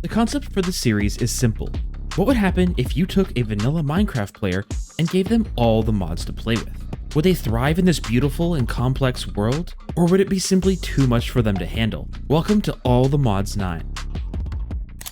The concept for the series is simple. What would happen if you took a vanilla Minecraft player and gave them all the mods to play with? Would they thrive in this beautiful and complex world? Or would it be simply too much for them to handle? Welcome to All the Mods 9.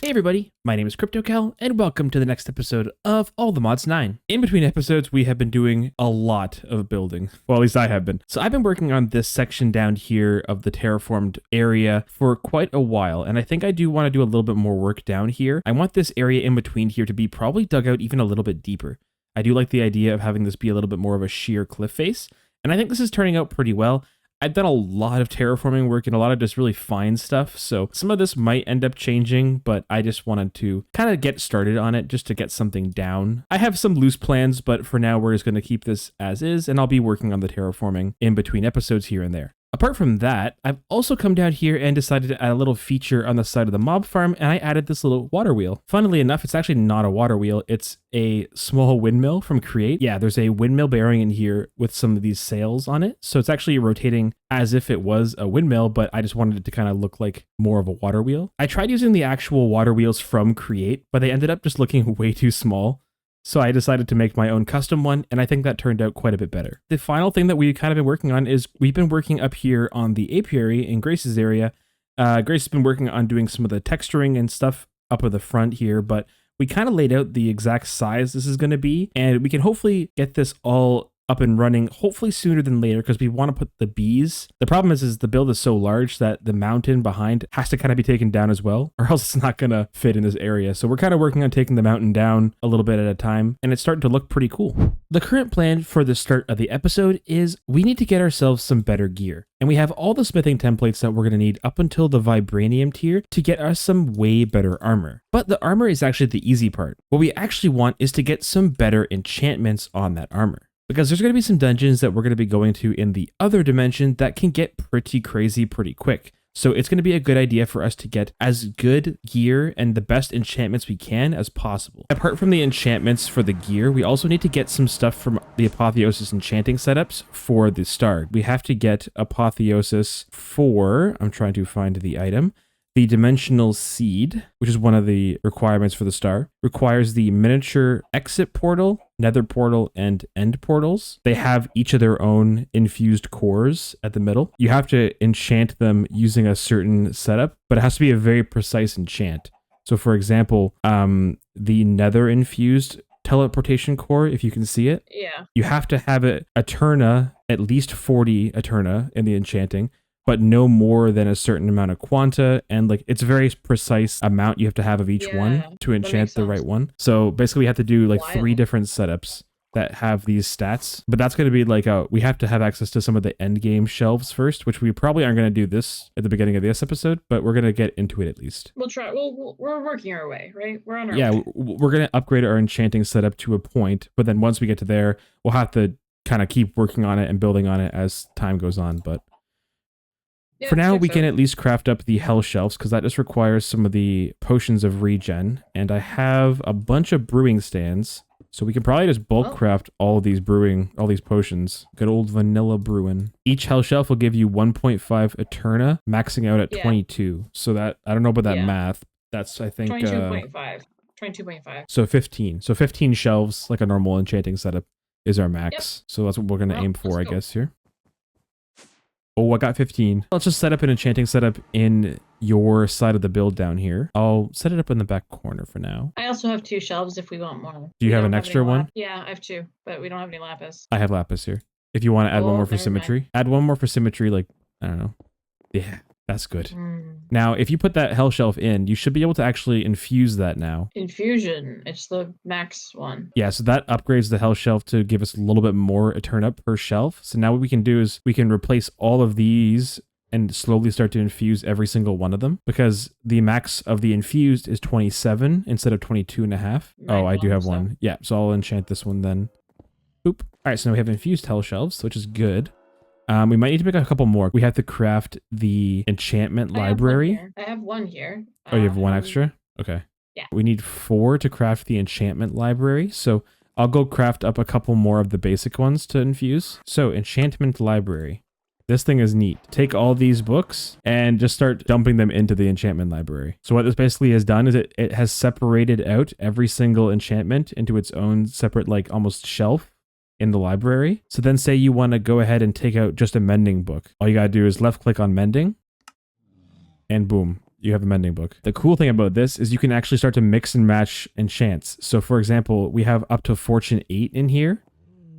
Hey everybody, my name is KryptoCal, and welcome to the next episode of All the Mods 9. In between episodes, we have been doing a lot of building. Well, at least I have been. So I've been working on this section down here of the terraformed area for quite a while, and I think I do want to do a little bit more work down here. I want this area in between here to be probably dug out even a little bit deeper. I do like the idea of having this be a little bit more of a sheer cliff face, and I think this is turning out pretty well. I've done a lot of terraforming work and a lot of just really fine stuff, so some of this might end up changing, but I just wanted to kind of get started on it just to get something down. I have some loose plans, but for now we're just going to keep this as is, and I'll be working on the terraforming in between episodes here and there. Apart from that, I've also come down here and decided to add a little feature on the side of the mob farm, and I added this little water wheel. Funnily enough, it's actually not a water wheel, it's a small windmill from Create. Yeah, there's a windmill bearing in here with some of these sails on it, so it's actually rotating as if it was a windmill, but I just wanted it to kind of look like more of a water wheel. I tried using the actual water wheels from Create, but they ended up just looking way too small. So I decided to make my own custom one, and I think that turned out quite a bit better. The final thing that we've kind of been working on is we've been working up here on the apiary in Grace's area. Grace has been working on doing some of the texturing and stuff up at the front here, but we kind of laid out the exact size this is going to be, and we can hopefully get this all up and running, hopefully sooner than later, because we want to put the bees. The problem is the build is so large that the mountain behind has to kind of be taken down as well, or else it's not going to fit in this area. So we're kind of working on taking the mountain down a little bit at a time, and it's starting to look pretty cool. The current plan for the start of the episode is we need to get ourselves some better gear. And we have all the smithing templates that we're going to need up until the vibranium tier to get us some way better armor. But the armor is actually the easy part. What we actually want is to get some better enchantments on that armor. Because there's going to be some dungeons that we're going to be going to in the other dimension that can get pretty crazy pretty quick. So it's going to be a good idea for us to get as good gear and the best enchantments we can as possible. Apart from the enchantments for the gear, we also need to get some stuff from the Apotheosis enchanting setups for the star. We have to get Apotheosis for, I'm trying to find the item, the dimensional seed, which is one of the requirements for the star, requires the miniature exit portal, nether portal, and end portals. They have each of their own infused cores at the middle. You have to enchant them using a certain setup, but it has to be a very precise enchant. So for example, the nether infused teleportation core, if you can see it, you have to have it Eterna, at least 40 Eterna in the enchanting, but no more than a certain amount of quanta, and like it's a very precise amount you have to have of each one to enchant the right one. So basically we have to do like 3 different setups that have these stats, but that's going to be like we have to have access to some of the end game shelves first, which we probably aren't going to do this at the beginning of this episode, but we're going to get into it at least. We'll try. We're working our way, right? We're on our way. We're going to upgrade our enchanting setup to a point, but then once we get to there, we'll have to kind of keep working on it and building on it as time goes on, but for now, we can at least craft up the hell shelves because that just requires some of the potions of regen. And I have a bunch of brewing stands, so we can probably just bulk craft all these potions. Good old vanilla brewing. Each hell shelf will give you 1.5 Eterna, maxing out at 22. So that, I don't know about that math. That's, I think, 22.5. 22.5. So 15. So 15 shelves, like a normal enchanting setup, is our max. So that's what we're going to aim for, I guess, here. Oh, I got 15. Let's just set up an enchanting setup in your side of the build down here. I'll set it up in the back corner for now. I also have 2 shelves if we want more. Do you have an extra one? Yeah, I have 2, but we don't have any lapis. I have lapis here. If you want to add one more for symmetry. Add one more for symmetry, like, I don't know. Yeah, that's good. Now, if you put that hell shelf in, you should be able to actually infuse that now. Infusion. It's the max one. Yeah, so that upgrades the hell shelf to give us a little bit more Eterna per shelf. So now what we can do is we can replace all of these and slowly start to infuse every single one of them, because the max of the infused is 27 instead of 22.5. Oh, I do have one. Yeah, so I'll enchant this one then. Oop. All right, so now we have infused hell shelves, which is good. We might need to make a couple more. We have to craft the enchantment library. I have one here. Oh, you have one extra? Okay. Yeah. We need 4 to craft the enchantment library. So I'll go craft up a couple more of the basic ones to infuse. So enchantment library. This thing is neat. Take all these books and just start dumping them into the enchantment library. So what this basically has done is it has separated out every single enchantment into its own separate, like almost shelf in the library. So then say you want to go ahead and take out just a mending book. All you got to do is left click on mending and boom, you have a mending book. The cool thing about this is you can actually start to mix and match enchants. So for example, we have up to Fortune 8 in here.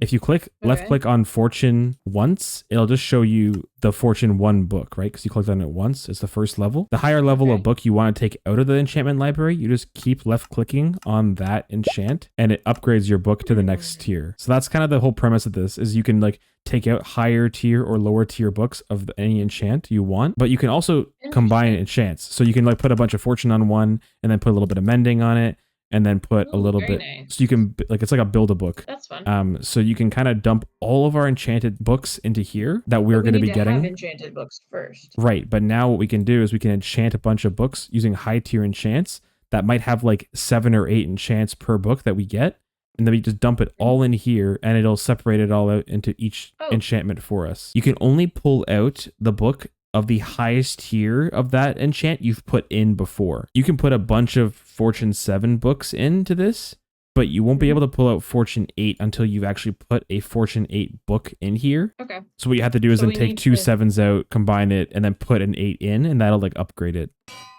If you left click on Fortune once, it'll just show you the Fortune 1 book, right? Because you clicked on it once. It's the first level. The higher level of book you want to take out of the enchantment library, you just keep left clicking on that enchant and it upgrades your book to the next tier. So that's kind of the whole premise of this, is you can like take out higher tier or lower tier books of any enchant you want, but you can also combine enchants. So you can like put a bunch of Fortune on one and then put a little bit of mending on it, and then put a little bit, so you can, like, it's like a build a book. That's fun. So you can kind of dump all of our enchanted books into here that we're going to be getting. Have enchanted books first. Right, but now what we can do is we can enchant a bunch of books using high tier enchants that might have like 7 or 8 enchants per book that we get, and then we just dump it all in here, and it'll separate it all out into each enchantment for us. You can only pull out the book of the highest tier of that enchant you've put in before. You can put a bunch of Fortune 7 books into this, but you won't be able to pull out Fortune 8 until you've actually put a Fortune 8 book in here. Okay. So what you have to do is then take 2 7s out, combine it, and then put an 8 in, and that'll like upgrade it.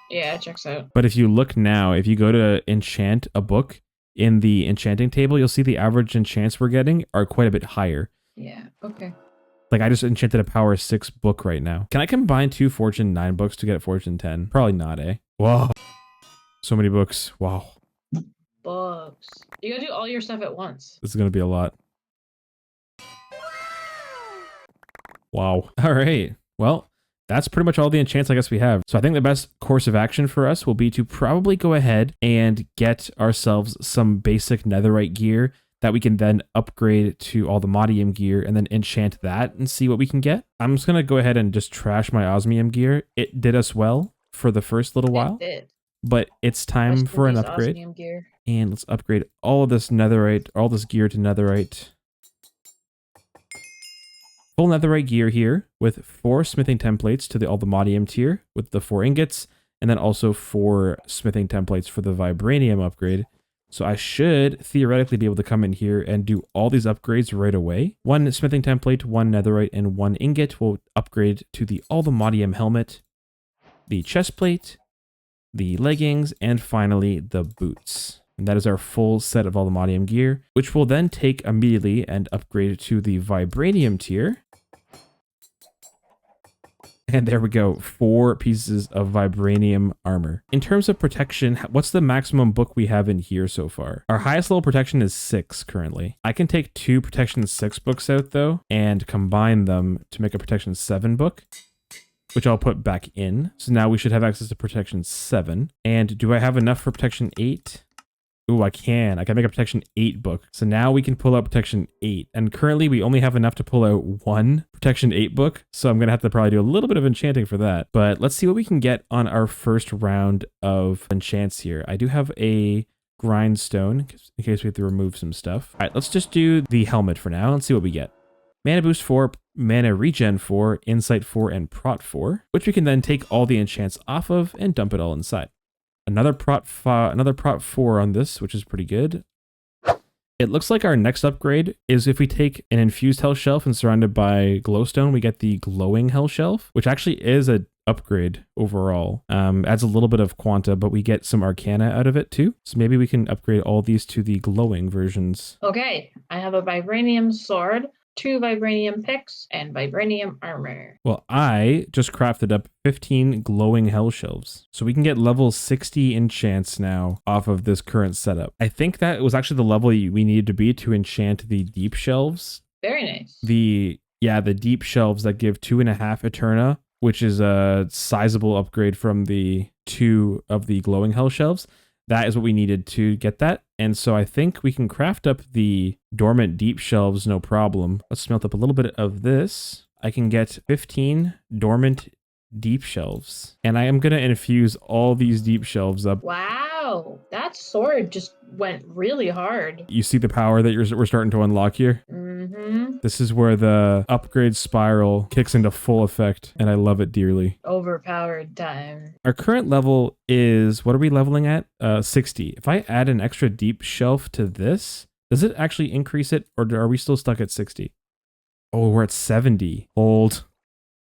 Yeah, it checks out. But if you look now, if you go to enchant a book in the enchanting table, you'll see the average enchants we're getting are quite a bit higher. Yeah, okay. Like I just enchanted a power 6 book right now. Can I combine 2 Fortune 9 books to get a Fortune 10? Probably not, eh? Whoa. So many books. Wow. Books. You gotta do all your stuff at once. This is going to be a lot. Wow. All right. Well, that's pretty much all the enchants I guess we have. So I think the best course of action for us will be to probably go ahead and get ourselves some basic netherite gear that we can then upgrade to all the modium gear and then enchant that and see what we can get. I'm just going to go ahead and just trash my osmium gear. It did us well for the first little while, but it's time for an upgrade. Gear. And let's upgrade all of this netherite, all this gear to netherite. Full netherite gear here with 4 smithing templates to all the modium tier with the 4 ingots, and then also 4 smithing templates for the vibranium upgrade. So I should theoretically be able to come in here and do all these upgrades right away. 1 smithing template, 1 netherite, and 1 ingot will upgrade to all the modium helmet, the chest plate, the leggings, and finally the boots. And that is our full set of all the modium gear, which we'll then take immediately and upgrade to the vibranium tier. And there we go, 4 pieces of vibranium armor. In terms of protection, what's the maximum book we have in here so far? Our highest level protection is 6 currently. I can take 2 protection 6 books out though, and combine them to make a protection 7 book, which I'll put back in. So now we should have access to protection 7. And do I have enough for protection 8? Ooh, I can make a protection 8 book. So now we can pull out protection 8. And currently we only have enough to pull out 1 protection 8 book. So I'm going to have to probably do a little bit of enchanting for that. But let's see what we can get on our first round of enchants here. I do have a grindstone in case we have to remove some stuff. All right, let's just do the helmet for now and see what we get. Mana boost 4, mana regen 4, insight 4, and prot 4, which we can then take all the enchants off of and dump it all inside. Another prot 4 on this, which is pretty good. It looks like our next upgrade is if we take an infused hell shelf and surrounded by glowstone, we get the glowing hell shelf, which actually is an upgrade overall. Adds a little bit of quanta, but we get some arcana out of it too. So maybe we can upgrade all these to the glowing versions. Okay, I have a vibranium sword, 2 vibranium picks, and vibranium armor. Well, I just crafted up 15 glowing hell shelves. So we can get level 60 enchants now off of this current setup. I think that was actually the level we needed to be to enchant the deep shelves. Very nice. The deep shelves that give 2.5 Eterna, which is a sizable upgrade from the 2 of the glowing hell shelves. That is what we needed to get that. And so I think we can craft up the dormant deep shelves, no problem. Let's smelt up a little bit of this. I can get 15 dormant deep shelves. And I am going to infuse all these deep shelves up. Wow, that sword just went really hard. You see the power that we're starting to unlock here? Mm-hmm. This is where the upgrade spiral kicks into full effect, and I love it dearly. Overpowered time. Our current level is, what are we leveling at? 60. If I add an extra deep shelf to this, does it actually increase it, or are we still stuck at 60? Oh, we're at 70. Hold.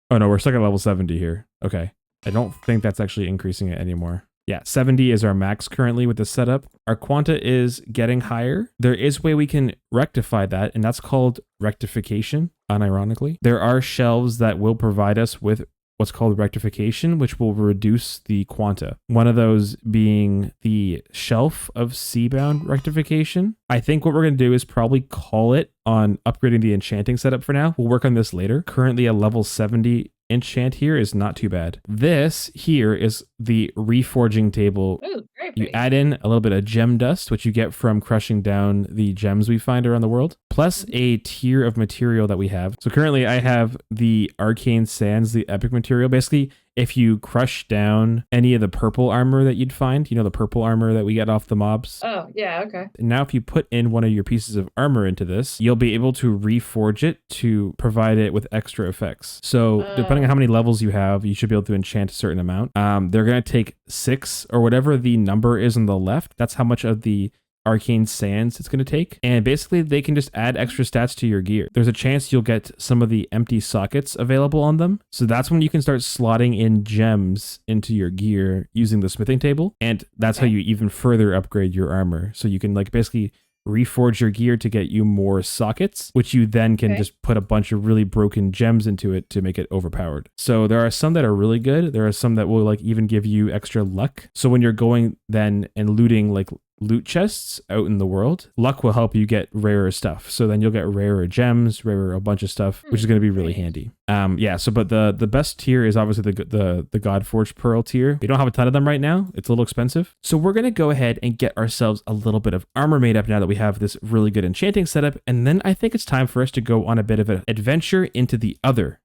Oh no, we're stuck at level 70 here. Okay. I don't think that's actually increasing it anymore. Yeah, 70 is our max currently with this setup. Our quanta is getting higher. There is a way we can rectify that, and that's called rectification, unironically. There are shelves that will provide us with what's called rectification, which will reduce the quanta. One of those being the shelf of Seabound rectification. I think what we're going to do is probably call it on upgrading the enchanting setup for now. We'll work on this later. Currently a level 70 enchant here is not too bad. This here is the reforging table. Ooh, very You pretty. add in a little bit of gem dust, which you get from crushing down the gems we find around the world, plus a tier of material that we have. So currently I have the arcane sands, the epic material. Basically, if you crush down any of the purple armor that you'd find, you know, the purple armor that we get off the mobs. Oh, yeah, okay. And now if you put in one of your pieces of armor into this, you'll be able to reforge it to provide it with extra effects. So depending on how many levels you have, you should be able to enchant a certain amount. They're going to take 6 or whatever the number is on the left. That's how much of the arcane sands it's going to take, and basically they can just add extra stats to your gear. There's a chance you'll get some of the empty sockets available on them, so that's when you can start slotting in gems into your gear using the smithing table, and that's how you even further upgrade your armor. So you can like basically reforge your gear to get you more sockets, which you then can just put a bunch of really broken gems into it to make it overpowered. So there are some that are really good. There are some that will like even give you extra luck. So when you're going then and looting like loot chests out in the world, luck will help you get rarer stuff. So then you'll get rarer gems, rarer a bunch of stuff, which is going to be really handy. Yeah. So, but the best tier is obviously the Godforged Pearl tier. We don't have a ton of them right now. It's a little expensive. So we're going to go ahead and get ourselves a little bit of armor made up now that we have this really good enchanting setup. And then I think it's time for us to go on a bit of an adventure into the other.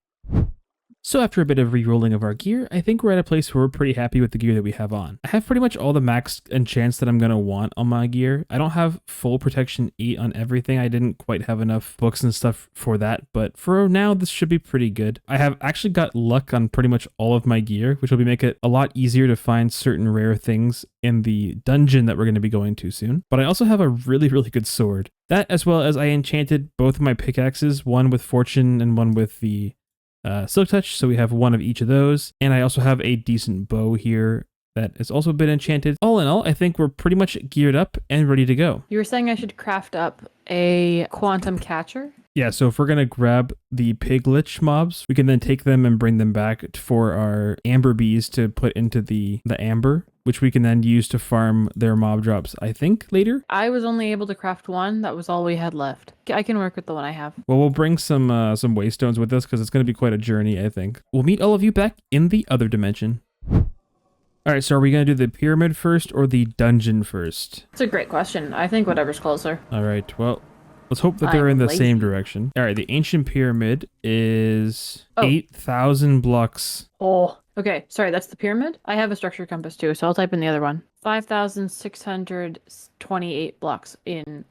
So after a bit of re-rolling of our gear, I think we're at a place where we're pretty happy with the gear that we have on. I have pretty much all the max enchants that I'm going to want on my gear. I don't have full protection 8 on everything. I didn't quite have enough books and stuff for that, but for now, this should be pretty good. I have actually got luck on pretty much all of my gear, which will make it a lot easier to find certain rare things in the dungeon that we're going to be going to soon. But I also have a really, really good sword. That, as well as I enchanted both of my pickaxes, one with fortune and one with the silk touch, so we have one of each of those, and I also have a decent bow here that has also been enchanted. All in all, I think we're pretty much geared up and ready to go. You were saying I should craft up a quantum catcher? Yeah, so if we're gonna grab the piglich mobs, we can then take them and bring them back for our amber bees to put into the amber, which we can then use to farm their mob drops, I think, later. I was only able to craft one. That was all we had left. I can work with the one I have. Well, we'll bring some waystones with us because it's going to be quite a journey, I think. We'll meet all of you back in the other dimension. All right, so are we going to do the pyramid first or the dungeon first? It's a great question. I think whatever's closer. All right, well, let's hope that they're in the lazy. same direction. All right, the ancient pyramid is 8,000 blocks. Oh, okay. Sorry, that's the pyramid? I have a structure compass too, so I'll type in the other one. 5,628 blocks in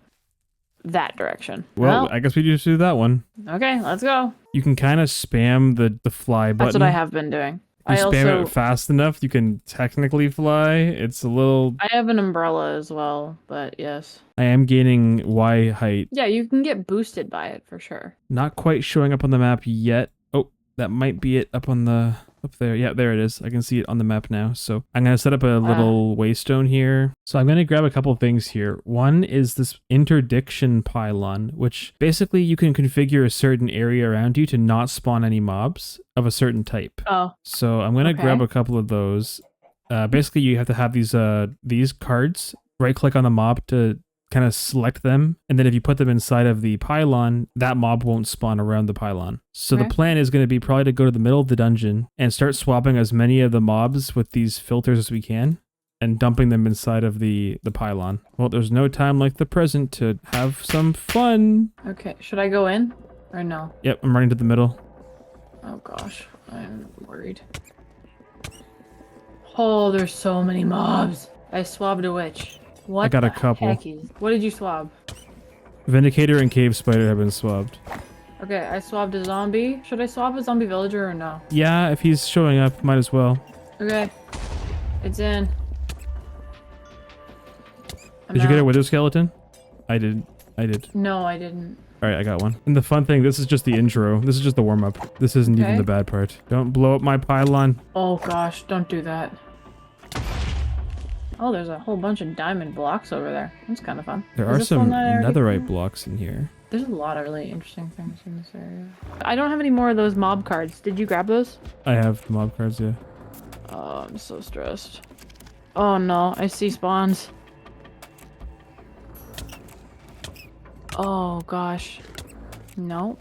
that direction. Well, I guess we just do that one. Okay, let's go. You can kind of spam the fly button. That's what I have been doing. If you spam it fast enough, you can technically fly. It's a little... I have an umbrella as well, but yes. I am gaining Y height. Yeah, you can get boosted by it for sure. Not quite showing up on the map yet. Oh, that might be it up on the... Up there. Yeah, there it is. I can see it on the map now. So I'm going to set up a little waystone here. So I'm going to grab a couple things here. One is this interdiction pylon, which basically you can configure a certain area around you to not spawn any mobs of a certain type. Oh. So I'm going to grab a couple of those. Basically, you have to have these cards. Right click on the mob to kind of select them, and then if you put them inside of the pylon, that mob won't spawn around the pylon. So the plan is going to be probably to go to the middle of the dungeon and start swapping as many of the mobs with these filters as we can and dumping them inside of the pylon. Well, there's no time like the present to have some fun. Okay, should I go in or no? Yep, I'm running to the middle. Oh gosh, I'm worried. Oh, there's so many mobs. I swabbed a witch. What I got a the couple. heckies? What did you swab? Vindicator and Cave Spider have been swabbed. Okay, I swabbed a zombie. Should I swab a zombie villager or no? Yeah, if he's showing up, might as well. Okay. It's in. Did you get a wither skeleton? I did. No, I didn't. Alright, I got one. And the fun thing, this is just the intro. This is just the warm-up. This isn't even Okay. the bad part. Don't blow up my pylon. Oh gosh, don't do that. Oh, there's a whole bunch of diamond blocks over there. That's kind of fun. There Is are this some one that I already netherite found? blocks in here. There's a lot of really interesting things in this area. I don't have any more of those mob cards. Did you grab those? I have the mob cards, yeah. Oh, I'm so stressed. Oh no, I see spawns. Oh gosh. No.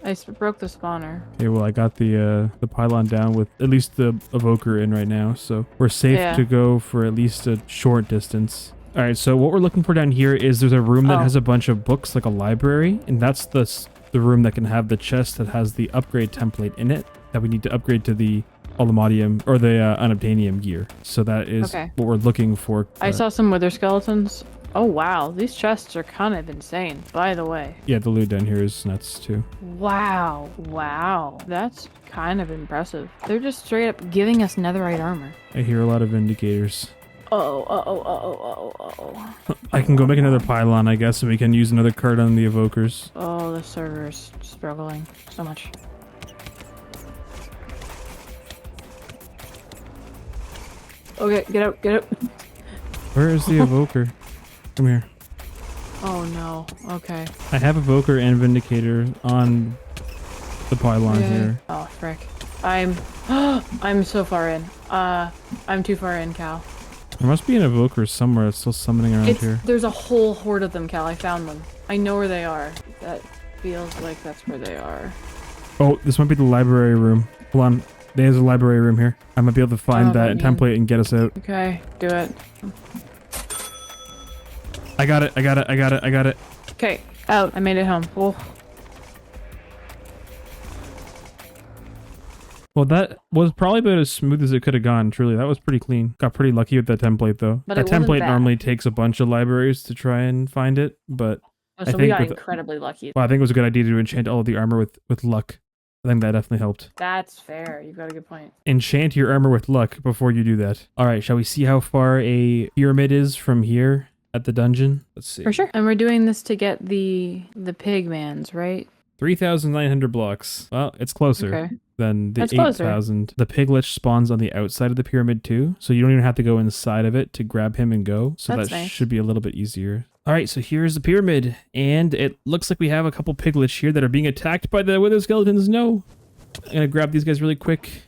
I broke the spawner. Okay, well, I got the pylon down with at least the evoker in right now, so we're safe Yeah. to go for at least a short distance. All right, so what we're looking for down here is there's a room that has a bunch of books, like a library, and that's the room that can have the chest that has the upgrade template in it that we need to upgrade to the aluminium or the unobtainium gear. So that is Okay. what we're looking for. I saw some wither skeletons. Oh wow, these chests are kind of insane, by the way. Yeah, the loot down here is nuts too. Wow, wow. That's kind of impressive. They're just straight up giving us netherite armor. I hear a lot of indicators. Oh. I can go make another pylon, I guess, and we can use another card on the evokers. Oh, the server is struggling so much. Okay, get out, get out. Where is the evoker? Come here. Oh no, okay. I have evoker and vindicator on the pylon Okay. here. Oh, frick. I'm so far in. I'm too far in, Cal. There must be an evoker somewhere that's still summoning around here. There's a whole horde of them, Cal. I found them. I know where they are. That feels like that's where they are. Oh, this might be the library room. Hold on. There's a library room here. I might be able to find Oh, that man. template and get us out. Okay, do it. I got it. Okay, out. I made it home. Oh. Well, that was probably about as smooth as it could have gone, truly. That was pretty clean. Got pretty lucky with that template, though. But that it wasn't template bad. normally takes a bunch of libraries to try and find it, but Oh, I so we think got with- incredibly lucky. well, I think it was a good idea to enchant all of the armor with luck. I think that definitely helped. That's fair. You've got a good point. Enchant your armor with luck before you do that. All right, shall we see how far a pyramid is from here at the dungeon? Let's see. For sure. And we're doing this to get the pigmans, right? 3,900 blocks. Well, it's closer Okay. than the That's closer. 8,000. The piglich spawns on the outside of the pyramid too, so you don't even have to go inside of it to grab him and go. So That's that nice. should be a little bit easier. All right, so here's the pyramid, and it looks like we have a couple piglets here that are being attacked by the wither skeletons. No. I'm gonna grab these guys really quick.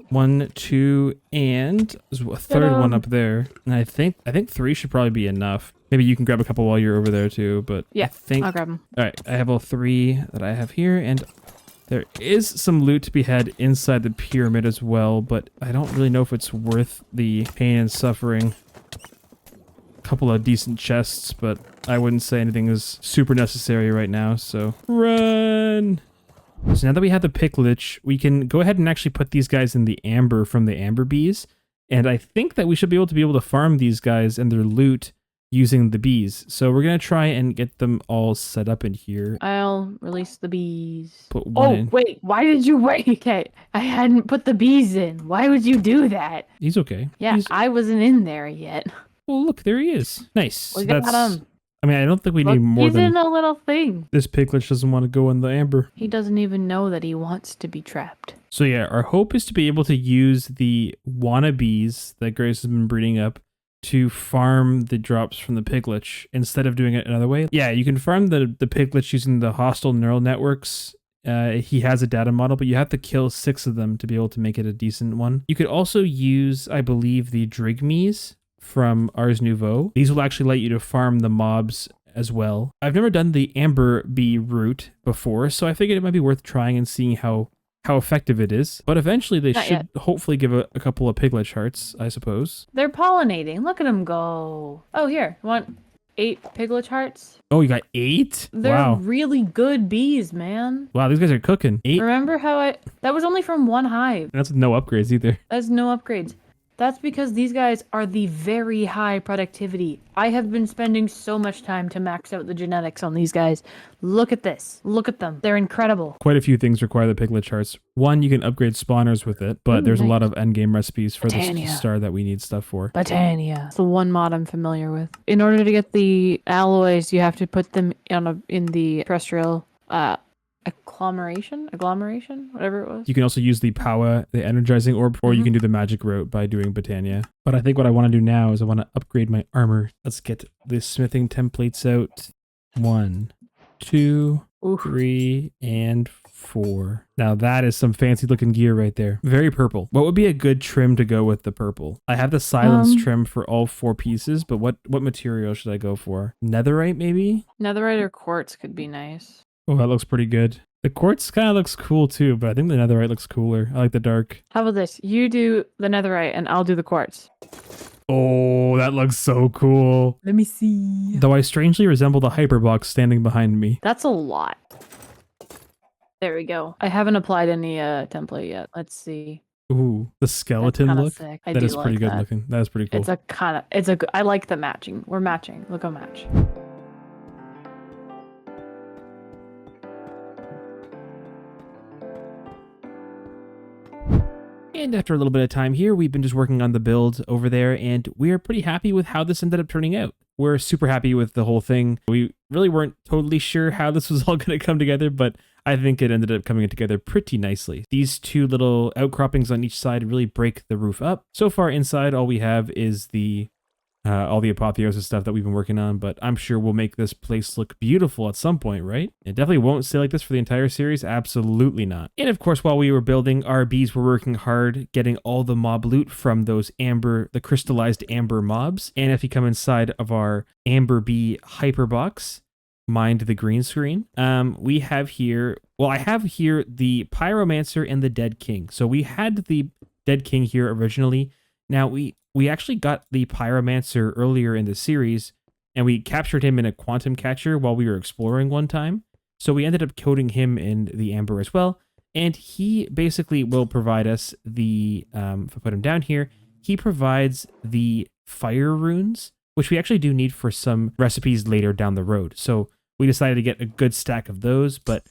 1, 2, and there's a third one up there. And I think 3 should probably be enough. Maybe you can grab a couple while you're over there too, but Yeah, I think I'll grab them. all right, I have all 3 that I have here, and there is some loot to be had inside the pyramid as well, but I don't really know if it's worth the pain and suffering. A couple of decent chests, but I wouldn't say anything is super necessary right now, so run! So now that we have the piglich, we can go ahead and actually put these guys in the amber from the amber bees, and I think that we should be able to farm these guys and their loot using the bees. So we're gonna try and get them all set up in here. I'll release the bees. Put one Oh, in. wait. Why did you wait? Okay. I hadn't put the bees in. Why would you do that? He's okay. Yeah, I wasn't in there yet. Oh, look, there he is. Nice. We got That's- him. I mean, I don't think we Look, need more he's than in a little thing. this piglich doesn't want to go in the amber. He doesn't even know that he wants to be trapped. So yeah, our hope is to be able to use the wannabes that Grace has been breeding up to farm the drops from the piglich instead of doing it another way. Yeah, you can farm the piglich using the hostile neural networks. He has a data model, but you have to kill 6 of them to be able to make it a decent one. You could also use, I believe, the drigmes from Ars Nouveau. These will actually let you to farm the mobs as well. I've never done the amber bee route before, so I figured it might be worth trying and seeing how effective it is. But eventually they Not should hopefully give a couple of piglich hearts, I suppose. They're pollinating. Look at them go. Oh, here. Want 8 piglet hearts? Oh, you got 8? They're Wow. really good bees, man. Wow, these guys are cooking. 8? Remember how that was only from one hive. That's no upgrades either. That's no upgrades. That's because these guys are the very high productivity. I have been spending so much time to max out the genetics on these guys. Look at this. Look at them. They're incredible. Quite a few things require the piglet charts. One, you can upgrade spawners with it, but Ooh, there's a lot nice. of endgame recipes for Botania. this star that we need stuff for. Botania. It's the one mod I'm familiar with. In order to get the alloys, you have to put them in the terrestrial agglomeration, whatever it was. You can also use the power, the energizing orb, or you can do the magic route by doing Botania. But I think what I want to do now is I want to upgrade my armor. Let's get the smithing templates out. 1, 2, 3, and 4. Now that is some fancy looking gear right there. Very purple. What would be a good trim to go with the purple? I have the silence trim for all 4 pieces, but what material should I go for? Netherite maybe? Netherite or quartz could be nice. Oh, that looks pretty good. The quartz kind of looks cool too, but I think the netherite looks cooler. I like the dark. How about this? You do the netherite and I'll do the quartz. Oh, that looks so cool. Let me see. Though I strangely resemble the hyperbox standing behind me. That's a lot. There we go. I haven't applied any template yet. Let's see. Ooh, the skeleton look. Sick. That is pretty good looking. That is pretty cool. I like the matching. We're matching. Look, a match. And after a little bit of time here, we've been just working on the build over there, and we are pretty happy with how this ended up turning out. We're super happy with the whole thing. We really weren't totally sure how this was all going to come together, but I think it ended up coming together pretty nicely. These 2 little outcroppings on each side really break the roof up. So far inside, all we have is all the apotheosis stuff that we've been working on, but I'm sure we'll make this place look beautiful at some point, right? It definitely won't stay like this for the entire series. Absolutely not. And of course, while we were building, our bees were working hard getting all the mob loot from those the crystallized amber mobs. And if you come inside of our amber bee hyperbox, mind the green screen, we have here, well, I have here the pyromancer and the dead king. So we had the dead king here originally. Now we actually got the pyromancer earlier in the series, and we captured him in a quantum catcher while we were exploring one time. So we ended up coating him in the amber as well, and he basically will provide us the, if I put him down here, he provides the fire runes, which we actually do need for some recipes later down the road. So we decided to get a good stack of those, but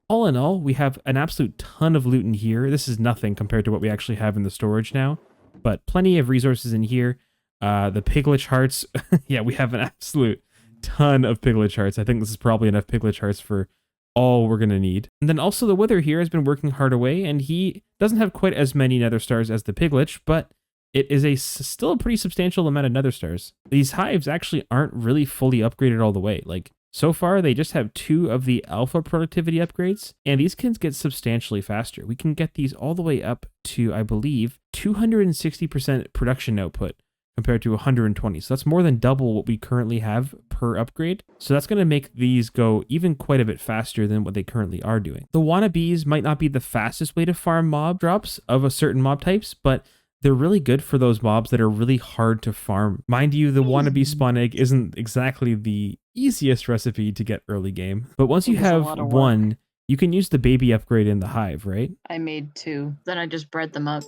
all in all, we have an absolute ton of loot in here. This is nothing compared to what we actually have in the storage now, but plenty of resources in here. The piglet hearts, yeah, we have an absolute ton of piglet hearts. I think this is probably enough piglet hearts for all we're going to need. And then also the wither here has been working hard away, and he doesn't have quite as many nether stars as the piglet, but it is still a pretty substantial amount of nether stars. These hives actually aren't really fully upgraded all the way. Like, so far, they just have 2 of the alpha productivity upgrades, and these can get substantially faster. We can get these all the way up to, I believe, 260% production output compared to 120. So that's more than double what we currently have per upgrade. So that's going to make these go even quite a bit faster than what they currently are doing. The wannabes might not be the fastest way to farm mob drops of a certain mob types, but they're really good for those mobs that are really hard to farm. Mind you, the wannabe spawn egg isn't exactly the easiest recipe to get early game, but once you have one, you can use the baby upgrade in the hive, right? I made 2. Then I just bred them up.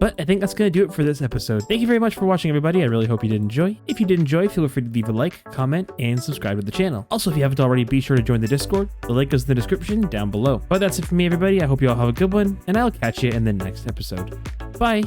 But I think that's going to do it for this episode. Thank you very much for watching, everybody. I really hope you did enjoy. If you did enjoy, feel free to leave a like, comment, and subscribe to the channel. Also, if you haven't already, be sure to join the Discord. The link is in the description down below. But that's it for me, everybody. I hope you all have a good one, and I'll catch you in the next episode. Bye!